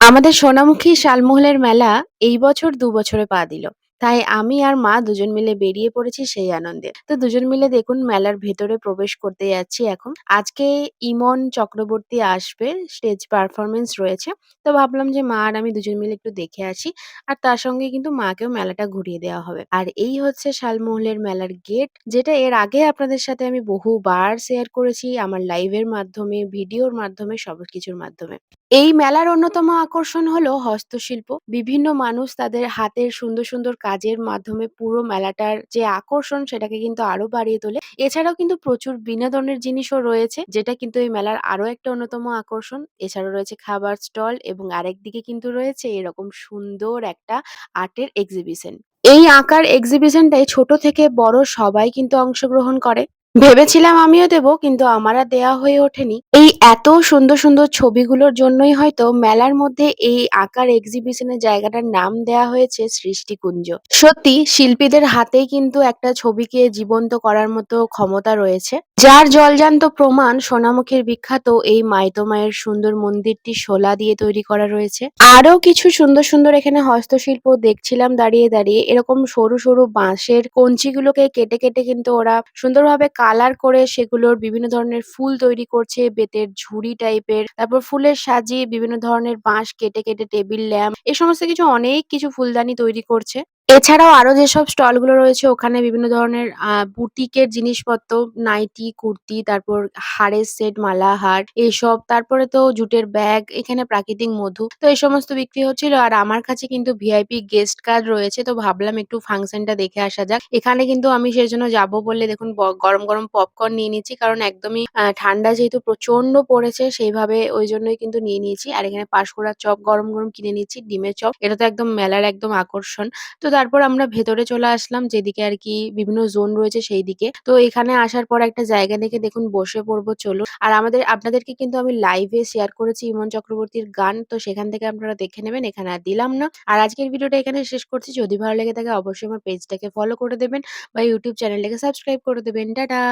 আমাদের সোনামুখী শালমহলের মেলা এই বছর ২ বছরে পা দিল। তাই আমি আর মা দুজন মিলে বেরিয়ে পড়েছি সেই আনন্দে। তো দুজন মিলে দেখুন মেলার ভেতরে প্রবেশ করতে যাচ্ছি এখন। আজকে ইমন চক্রবর্তী আসবে, স্টেজ পারফরম্যান্স রয়েছে। তো ভাবলাম যে মা আর আমি দুজন মিলে একটু দেখে আসি। আর তার সঙ্গে কিন্তু মাকেও মেলাটা ঘুরিয়ে দেওয়া হবে। আর এই হচ্ছে শালমহলের মেলার গেট, যেটা এর আগে আপনাদের সাথে আমি বহুবার শেয়ার করেছি আমার লাইভের মাধ্যমে, ভিডিওর মাধ্যমে, সবকিছুর মাধ্যমে। এই মেলার অন্যতম আকর্ষণ হলো হস্তশিল্প। বিভিন্ন মানুষ তাদের হাতের সুন্দর, সুন্দর কাজের মাধ্যমে পুরো মেলাটার যে আকর্ষণ সেটাকে কিন্তু আরো বাড়িয়ে তোলে। এছাড়াও কিন্তু প্রচুর বিনোদনের জিনিসও রয়েছে, যেটা কিন্তু এই মেলার আরো একটা অন্যতম আকর্ষণ। এছাড়াও রয়েছে খাবার স্টল এবং আরেকদিকে কিন্তু রয়েছে এরকম সুন্দর একটা আর্টের এক্সিবিশন। এই আঁকার এক্সিবিশনটায় ছোট থেকে বড় সবাই কিন্তু অংশগ্রহণ করে। ভেবেছিলাম আমিও দেবো, কিন্তু আমার আর দেয়া হয়ে ওঠেনি। এই এত সুন্দর, সুন্দর ছবিগুলোর জন্যই হয়তো মেলার মধ্যে এই আঁকার এক্সিবিশনের জায়গাটার নাম দেয়া হয়েছে সৃষ্টিকুঞ্জ। সত্যি শিল্পীদের হাতেই কিন্তু একটা ছবিকে জীবন্ত করার মতো ক্ষমতা রয়েছে। যার জলজান্ত প্রমাণ সোনামুখীর বিখ্যাত এই মাইতো মায়ের সুন্দর মন্দিরটি শোলা দিয়ে তৈরি করা রয়েছে। আরো কিছু সুন্দর, সুন্দর এখানে হস্তশিল্প দেখছিলাম দাঁড়িয়ে, দাঁড়িয়ে। এরকম সরু, সরু বাঁশের কঞ্চিগুলোকে কেটে, কেটে কিন্তু ওরা সুন্দরভাবে কালার করে সেগুলোর বিভিন্ন ধরনের ফুল তৈরি করছে, বেতের ঝুড়ি টাইপের। তারপর ফুলের সাজিয়ে বিভিন্ন ধরনের বাঁশ কেটে, কেটে টেবিল ল্যাম্প এ সমস্ত কিছু অনেক কিছু ফুলদানি তৈরি করছে। এছাড়াও আরো যেসব স্টল গুলো রয়েছে ওখানে বিভিন্ন ধরনের বুটিকের জিনিসপত্র, নাইটি, কুর্তি, তারপর হারের সেট, মালা, হার এসব। তারপরে তো জুটের ব্যাগ, এখানে প্রাকৃতিক মধু। তো এই সমস্ত বিক্রি হচ্ছিল। আর আমার কাছে কিন্তু ভিআইপি গেস্ট কার্ড রয়েছে। তো ভাবলাম একটু ফাংশনটা দেখে আসা যাক। এখানে কিন্তু আমি সেজন্য যাবো বলে দেখুন গরম, গরম পপকর্ন নিয়ে নিচ্ছি। কারণ একদমই ঠান্ডা যেহেতু প্রচন্ড পড়েছে সেইভাবে ওইজন্যই কিন্তু নিয়ে নিয়েছি। আর এখানে পাঁশকুড়ার চপ গরম, গরম কিনে নিচ্ছি, ডিমের চপ। এটা তো একদম মেলার একদম আকর্ষণ। তো তারপর আমরা ভেতরে চলে আসলাম, যেদিকে আরকি বিভিন্ন জোন রয়েছে সেইদিকে। তো এখানে আসার পর একটা জায়গা দেখে দেখুন বসে পড়বো চলুন। আর আপনাদেরকে কিন্তু আমি লাইভে শেয়ার করেছি ইমন চক্রবর্তীর গান। তো সেখান থেকে আপনারা দেখে নেবেন। এখানে আর দিলাম না। আর আজকের ভিডিওটা এখানে শেষ করছি। যদি ভালো লেগে থাকে অবশ্যই আমার পেজটাকে ফলো করে দেবেন বা YouTube চ্যানেলটাকে সাবস্ক্রাইব করে দেবেন। টাটা!